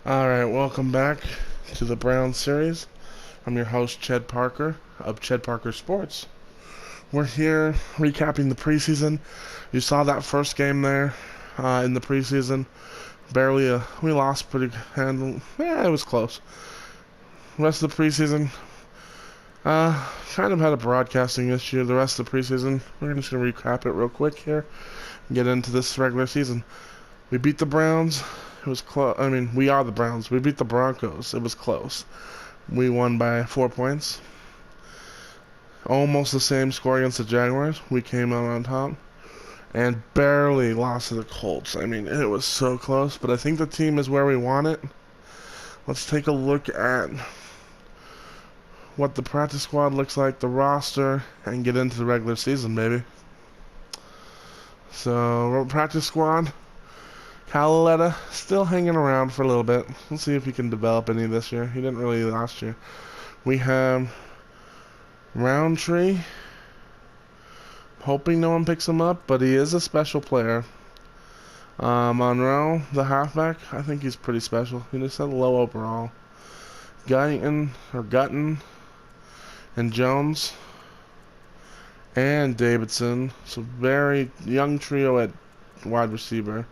Alright, welcome back to the Brown series. I'm your host, Ched Parker of Ched Parker Sports. We're here recapping the preseason. You saw that first game there in the preseason. Barely, we lost pretty handle. Yeah, it was close. Rest of the preseason, kind of had a broadcasting issue. The rest of the preseason, we're just going to recap it real quick here and get into this regular season. We beat the Browns. It was close. I mean, we are the Browns. We beat the Broncos. It was close. We won by 4 points. Almost the same score against the Jaguars. We came out on top. And barely lost to the Colts. I mean, it was so close. But I think the team is where we want it. Let's take a look at what the practice squad looks like, the roster, and get into the regular season, baby. So, practice squad. Calaletta still hanging around for a little bit. Let's see if he can develop any this year. He didn't really last year. We have Roundtree. Hoping no one picks him up, but he is a special player. Monroe, the halfback, I think he's pretty special. He just had a low overall. Gutton, and Jones, and Davidson. So very young trio at wide receiver.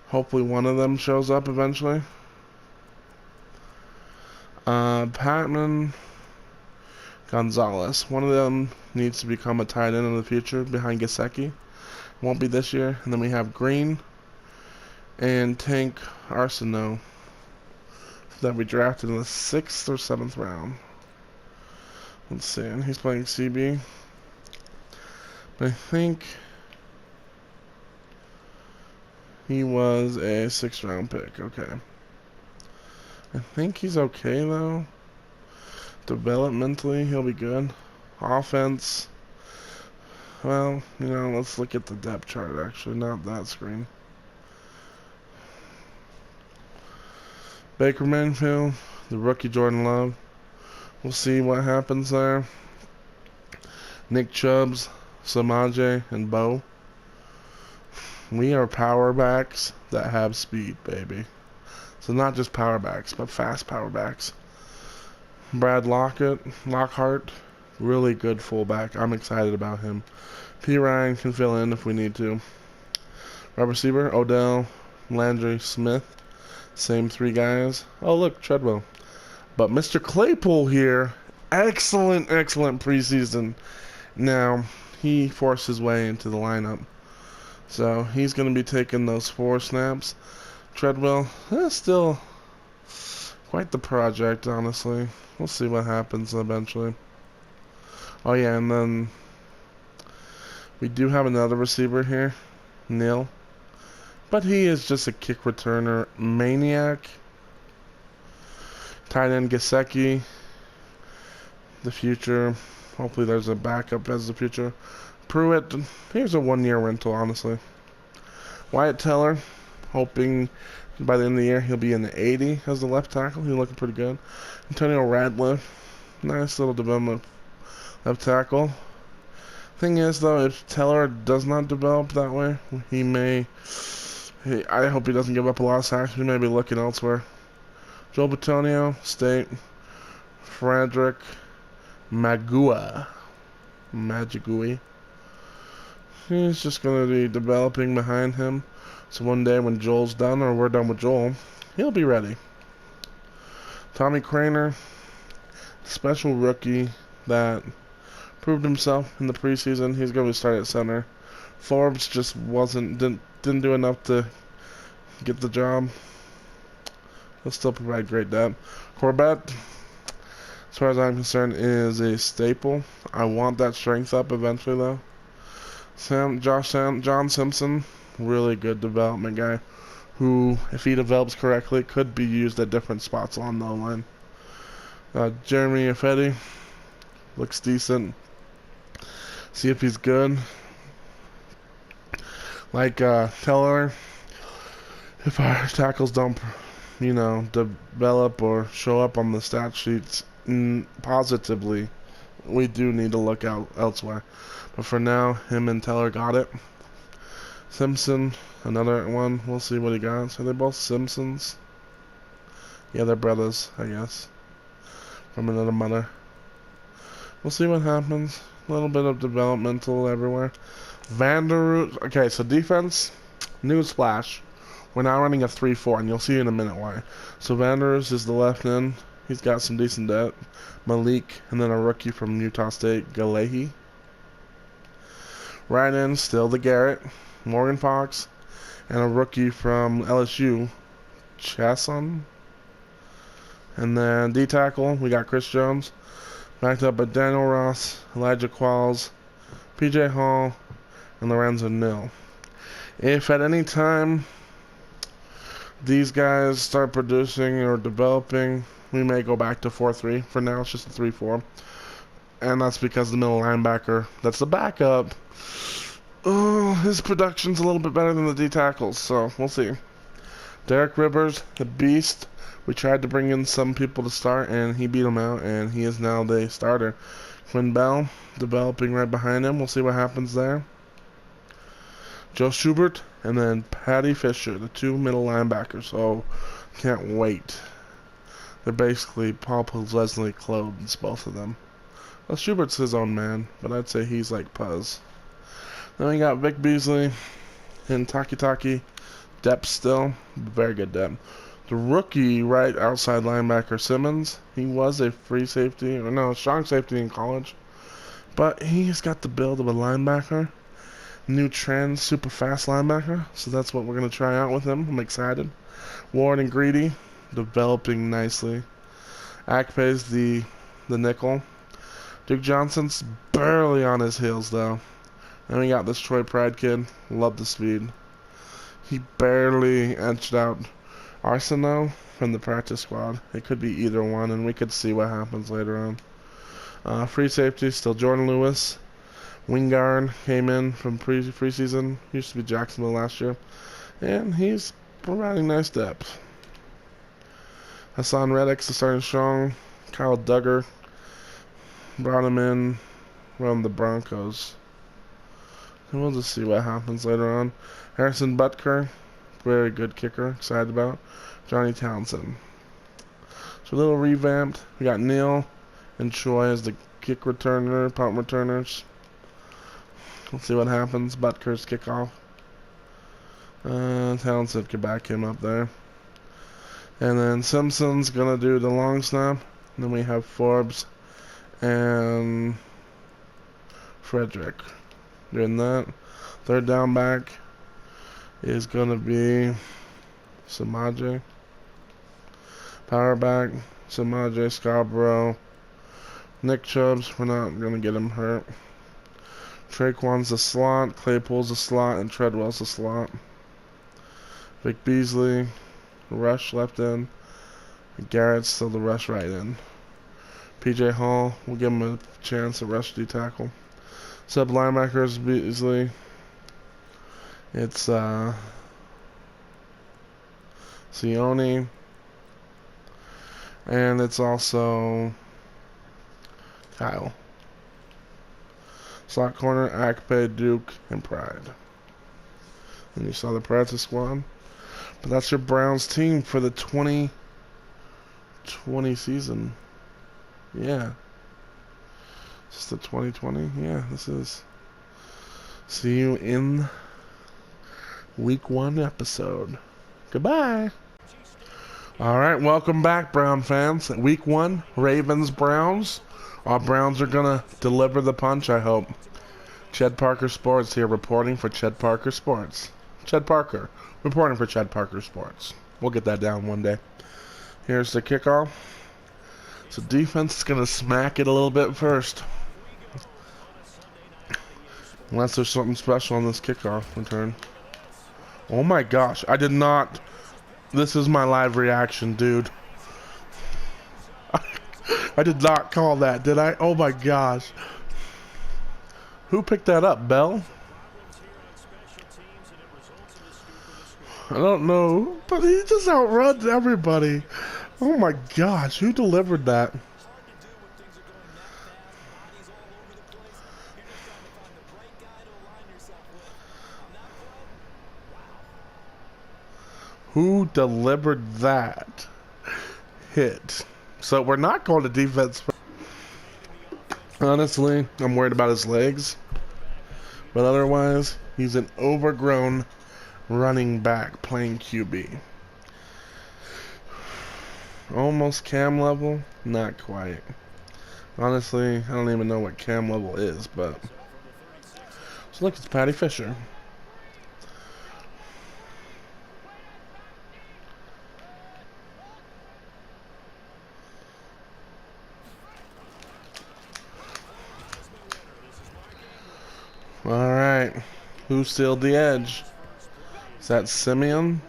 Hopefully one of them shows up eventually. Patman, Gonzalez. One of them needs to become a tight end in the future behind Gesicki. Won't be this year. And then we have Green and Tank Arsenault that we drafted in the 6th or 7th round. Let's see. And he's playing CB. But I think he was a 6th round pick. Okay. I think he's okay though. Developmentally, he'll be good. Offense. Well, let's look at the depth chart actually, not that screen. Baker Mayfield, the rookie Jordan Love. We'll see what happens there. Nick Chubbs, Samaje, and Bo. We are power backs that have speed, baby. So not just power backs, but fast power backs. Brad Lockhart, really good fullback. I'm excited about him. P. Ryan can fill in if we need to. Wide receiver, Odell, Landry, Smith. Same 3 guys. Oh, look, Treadwell. But Mr. Claypool here, excellent preseason. Now, he forced his way into the lineup. So, he's going to be taking those 4 snaps. Treadwell, still quite the project, honestly. We'll see what happens eventually. Oh, yeah, and then we do have another receiver here, Neil. But he is just a kick returner maniac. Tight end Gesicki. The future. Hopefully there's a backup as the future. Pruitt, here's a 1-year rental, honestly. Wyatt Teller, hoping by the end of the year he'll be in the 80 as the left tackle. He's looking pretty good. Antonio Radcliffe, nice little development left tackle. Thing is, though, if Teller does not develop that way, he may... I hope he doesn't give up a lot of sacks. We may be looking elsewhere. Joel Bitonio, State. Frederick Magui. He's just going to be developing behind him. So one day when Joel's done, or we're done with Joel, he'll be ready. Tommy Craner, special rookie that proved himself in the preseason. He's going to start at center. Forbes just didn't do enough to get the job. He'll still provide great depth. Corbett, as far as I'm concerned, is a staple. I want that strength up eventually, though. John Simpson, really good development guy, who, if he develops correctly, could be used at different spots on the line. Jeremy Affetti, looks decent. See if he's good. Like Teller, if our tackles don't, develop or show up on the stat sheets positively, we do need to look out elsewhere. But for now, him and Teller got it. Simpson, another one. We'll see what he got. So they're both Simpsons. Yeah, they're brothers, I guess, from another mother. We'll see what happens. A little bit of developmental everywhere. Vanderroot. Okay, so defense, newsflash. We're now running a 3-4, and you'll see in a minute why. So Vanderroot is the left end. He's got some decent depth. Malik, and then a rookie from Utah State, Galehi. Right end, still the Garrett, Morgan Fox, and a rookie from LSU, Chasson. And then D-tackle, we got Chris Jones, backed up by Daniel Ross, Elijah Qualls, PJ Hall, and Lorenzo Nill. If at any time these guys start producing or developing, we may go back to 4-3. For now, it's just a 3-4. And that's because the middle linebacker, that's the backup. Oh, his production's a little bit better than the D-tackles, so we'll see. Derek Rivers, the beast. We tried to bring in some people to start, and he beat him out, and he is now the starter. Quinn Bell, developing right behind him. We'll see what happens there. Joe Schubert, and then Patty Fisher, the two middle linebackers. So, can't wait. They're basically Paul Leslie clones, both of them. Well, Schubert's his own man, but I'd say he's like Puzz. Then we got Vic Beasley and Taki. Depth still. Very good depth. The rookie right outside linebacker Simmons, he was a free safety, or no, strong safety in college. But he's got the build of a linebacker. New trend, super fast linebacker. So that's what we're going to try out with him. I'm excited. Ward and Greedy, developing nicely. Akpe's the nickel. Duke Johnson's barely on his heels, though. And we got this Troy Pride kid. Love the speed. He barely edged out Arsenault from the practice squad. It could be either one, and we could see what happens later on. Free safety, still Jordan Lewis. Wingard came in from preseason. Used to be Jacksonville last year. And he's providing nice depth. Hassan Reddick's the starting strong. Kyle Duggar brought him in from the Broncos. And we'll just see what happens later on. Harrison Butker, very good kicker. Excited about. Johnny Townsend. So a little revamped. We got Neil and Troy as the kick returner, punt returners. We'll see what happens. Butker's kickoff. Townsend could back him up there. And then Simpson's going to do the long snap. And then we have Forbes and Frederick doing that. Third down back is going to be Samaje. Power back, Samaje, Scarborough. Nick Chubbs, we're not going to get him hurt. Traquan's the slot, Claypool's the slot, and Treadwell's the slot. Vic Beasley, rush left end. Garrett's still the rush right end. PJ Hall, we'll give him a chance at rush D tackle. Sub linebackers, Beasley. It's Sione. And it's also Kyle. Slot corner, Akpe, Duke, and Pride. And you saw the practice squad. But that's your Browns team for the 2020 season. Yeah. Is this the 2020? Yeah, this is. See you in week 1 episode. Goodbye. Alright, welcome back, Brown fans. Week 1, Ravens-Browns. Our Browns are going to deliver the punch, I hope. Ched Parker Sports here reporting for Ched Parker Sports. Ched Parker reporting for Ched Parker Sports. We'll get that down one day. Here's the kickoff. So defense is going to smack it a little bit first. Unless there's something special on this kickoff return. Oh my gosh, I did not. This is my live reaction, dude. I did not call that, did I? Oh my gosh. Who picked that up, Bell? I don't know, but he just outruns everybody. Oh my gosh, who delivered that? Who delivered that? hit. So we're not going to defense. Honestly, I'm worried about his legs. But otherwise, he's an overgrown running back playing QB. Almost cam level, not quite. Honestly, I don't even know what cam level is, but... So look, it's Patty Fisher. Alright, who sealed the edge? Is that Simeon?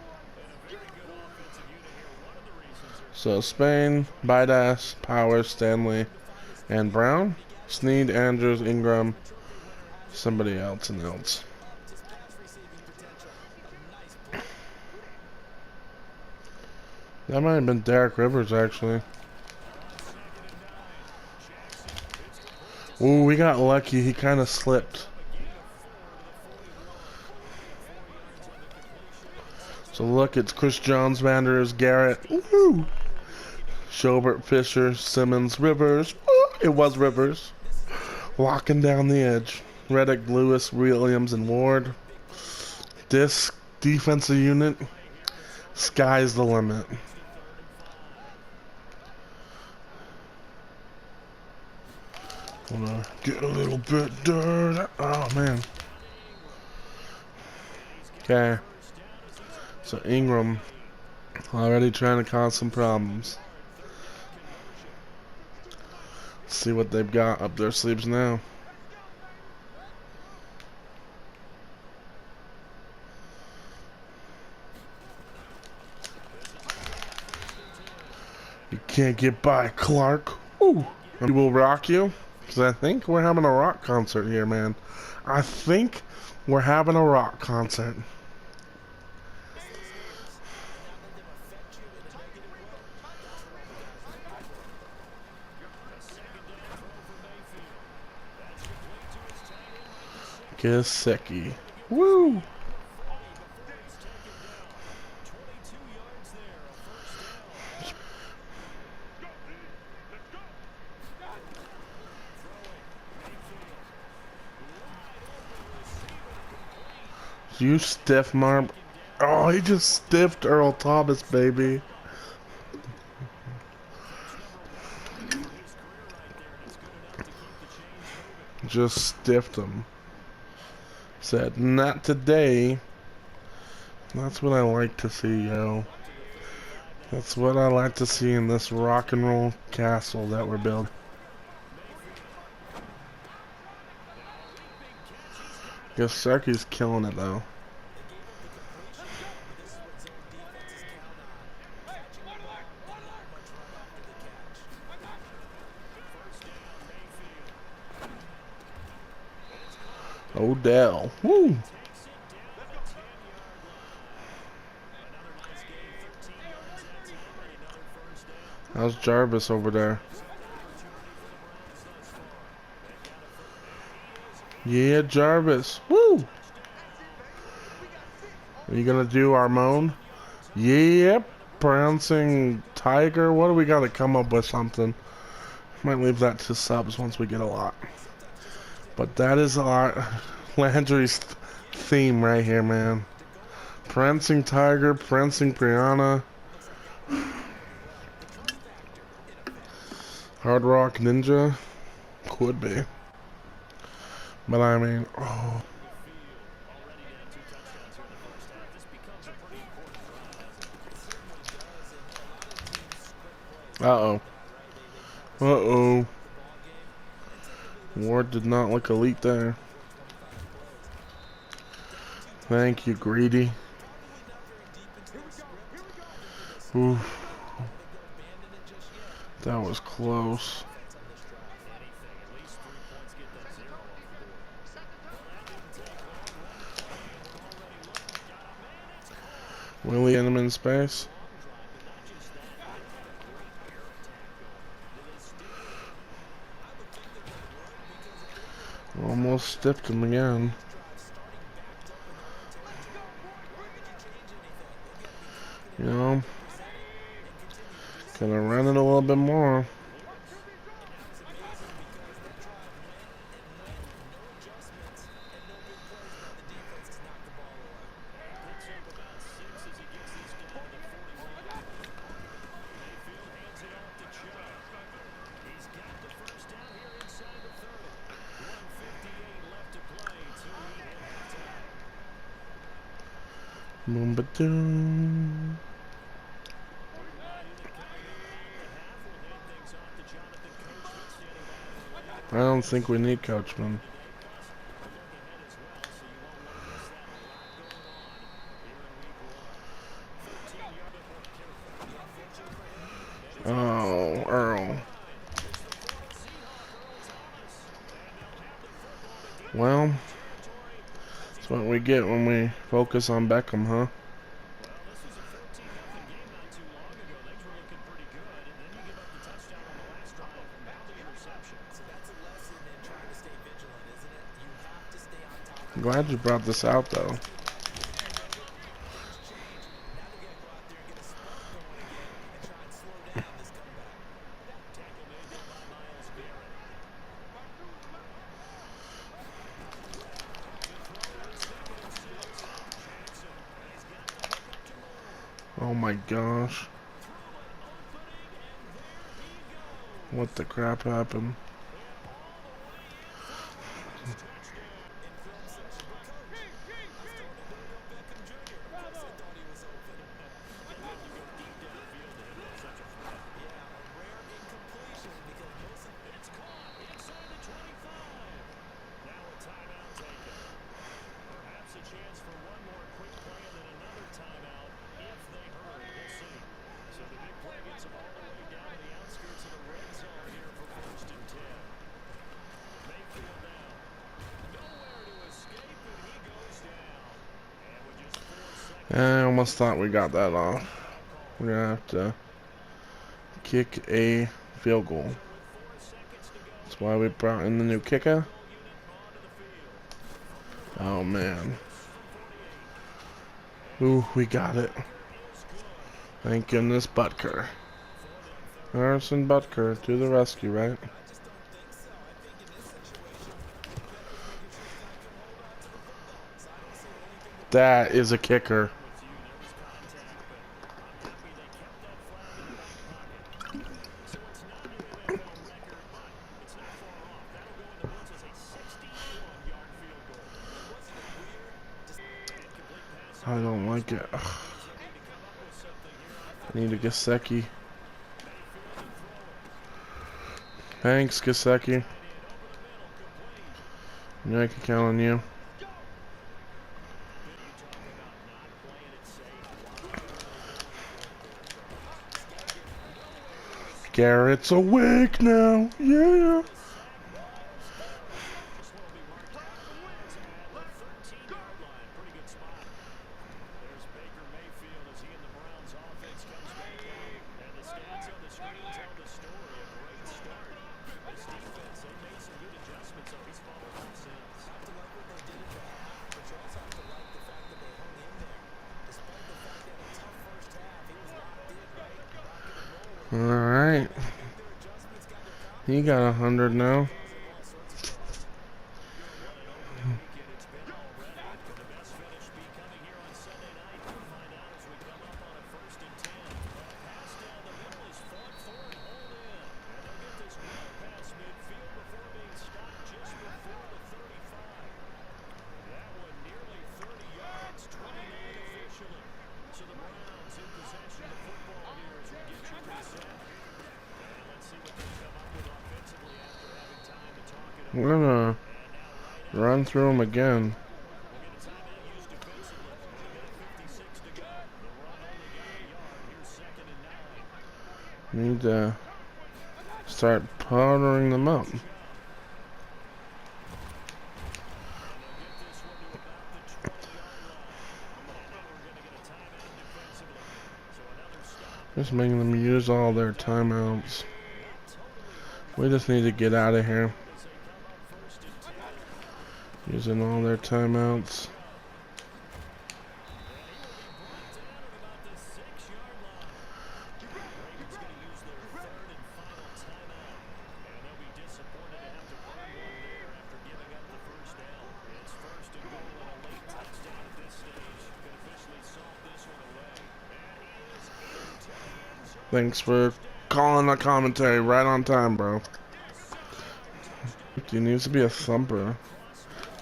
So Spain, Bidas, Powers, Stanley, and Brown. Snead, Andrews, Ingram, somebody else and else. That might have been Derek Rivers, actually. Ooh, we got lucky. He kind of slipped. So look, it's Chris Jones, Vanders, Garrett. Woo! Schobert, Fisher, Simmons, Rivers. Ooh, it was Rivers. Locking down the edge. Reddick, Lewis, Williams, and Ward. This defensive unit, sky's the limit. Wanna get a little bit dirt. Oh man. Okay. So Ingram already trying to cause some problems. Let's see what they've got up their sleeves now. You can't get by, Clark. Ooh. We will rock you. Because I think we're having a rock concert here, man. I think we're having a rock concert. Gesicki. Woo! You stiff marb. Oh, he just stiffed Earl Thomas, baby. Just stiffed him. Said, not today. That's what I like to see, yo. That's what I like to see in this rock and roll castle that we're building. Gesicki's killing it, though. Odell. Woo! How's Jarvis over there? Yeah, Jarvis. Woo! Are you gonna do our moan? Yep. Prancing Tiger. What do we gotta come up with something? Might leave that to subs once we get a lot. But that is our Landry's theme right here, man. Prancing Tiger, Prancing Brianna. Hard Rock Ninja. Could be. But I mean, oh. Uh-oh. Uh-oh. Ward did not look elite there. Thank you, Greedy. Oof. That was close. Willie in him in space. Almost stiffed him again. You know, Gonna run it a little bit more. Boom ba doom. I don't think we need Coachman. Oh, Earl. Well, that's what we get when we focus on Beckham, huh? I'm glad you brought this out, though. Oh my gosh. What the crap happened? I almost thought we got that off. We're gonna have to kick a field goal. That's why we brought in the new kicker. Oh man. Ooh, we got it. Thank goodness, Butker. Harrison Butker to the rescue, right? That is a kicker. I don't like it. Ugh. I need a Gesicki. Thanks, Gesicki. Yeah, I can count on you. Garrett's awake now. Yeah. Alright. He got 100 now. We're gonna run through them again. Need to start powdering them up. Just making them use all their timeouts. We just need to get out of here. Using all their timeouts. Thanks for calling the commentary right on time, bro. He needs to be a thumper.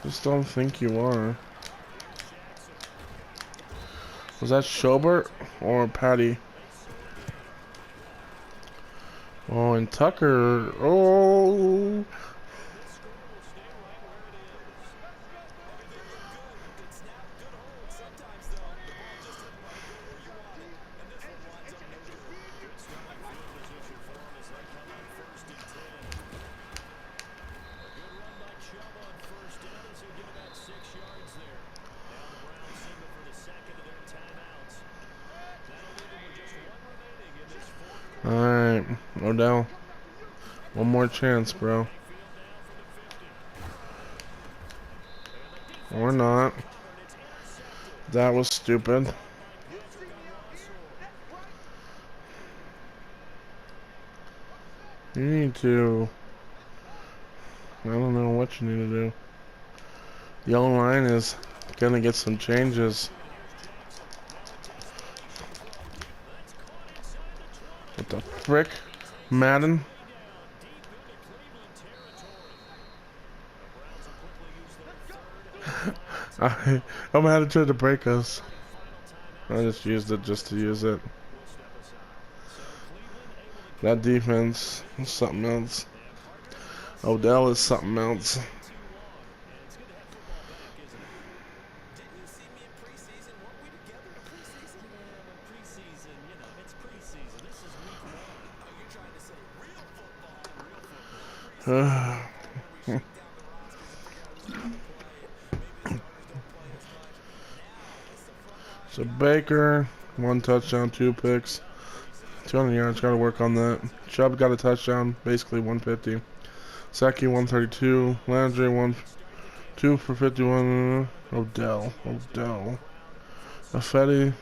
Just don't think you are. Was that Schobert or Patty? Oh, and Tucker. Oh. Alright, Odell. One more chance, bro. Or not. That was stupid. You need to... I don't know what you need to do. The O-line is gonna get some changes. What the frick? Madden? I'm had to try to break us. I just used it just to use it. That defense is something else. Odell is something else. So Baker, 1 touchdown, 2 picks, 200 yards. Got to work on that. Chubb got a touchdown, basically 150. Saki 132. Landry 2 for 51. Odell. Affetti.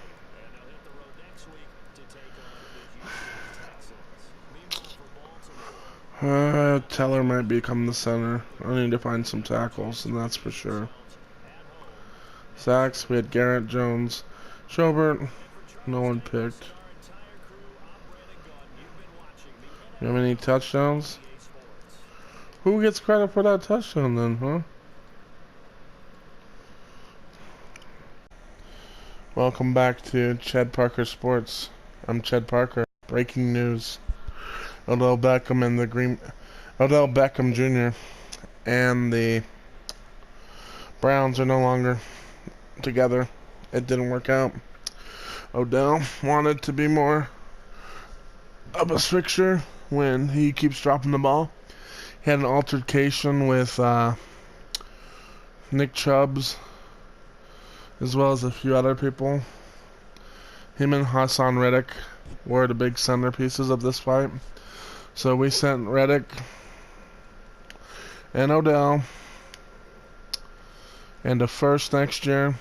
Teller might become the center. I need to find some tackles, and that's for sure. Sacks, we had Garrett, Jones, Schobert. No one picked. You have any touchdowns? Who gets credit for that touchdown then, huh? Welcome back to Ched Parker Sports. I'm Ched Parker. Breaking news. Odell Beckham Jr. and the Browns are no longer together. It didn't work out. Odell wanted to be more of a fixture when he keeps dropping the ball. He had an altercation with Nick Chubbs as well as a few other people. Him and Hassan Reddick were the big centerpieces of this fight. So we sent Reddick and Odell and the first next year.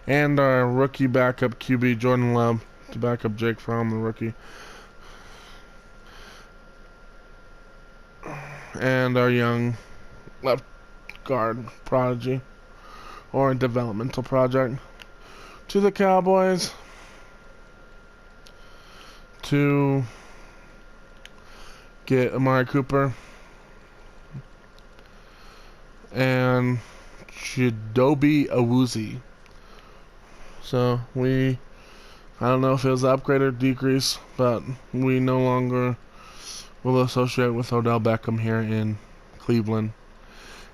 And our rookie backup QB, Jordan Love, to back up Jake Fromm, the rookie. And our young left guard prodigy, or developmental project, to the Cowboys to get Amari Cooper and Chidobe Awuzie. So I don't know if it was an upgrade or decrease, but we no longer will associate with Odell Beckham here in Cleveland.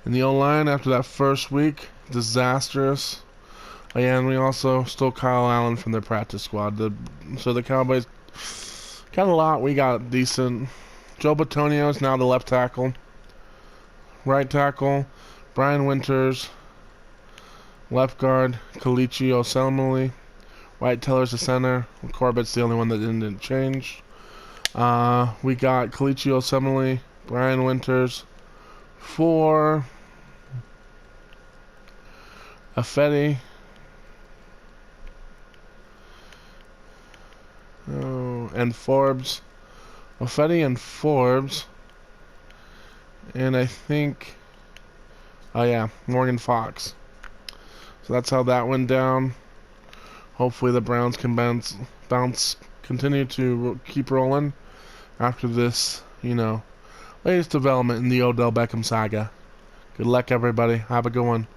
And the O-line after that first week, disastrous. And we also stole Kyle Allen from their practice squad. So the Cowboys got a lot. We got decent. Joe Bitonio is now the left tackle. Right tackle, Brian Winters. Left guard, Kalichi Osemele. White Teller's the center. Corbett's the only one that didn't change. We got Kalichi Osemele, Brian Winters for Affetti. And Forbes. Affetti and Forbes. And I think... oh yeah, Morgan Fox. So that's how that went down. Hopefully the Browns can continue to keep rolling after this, latest development in the Odell Beckham saga. Good luck, everybody. Have a good one.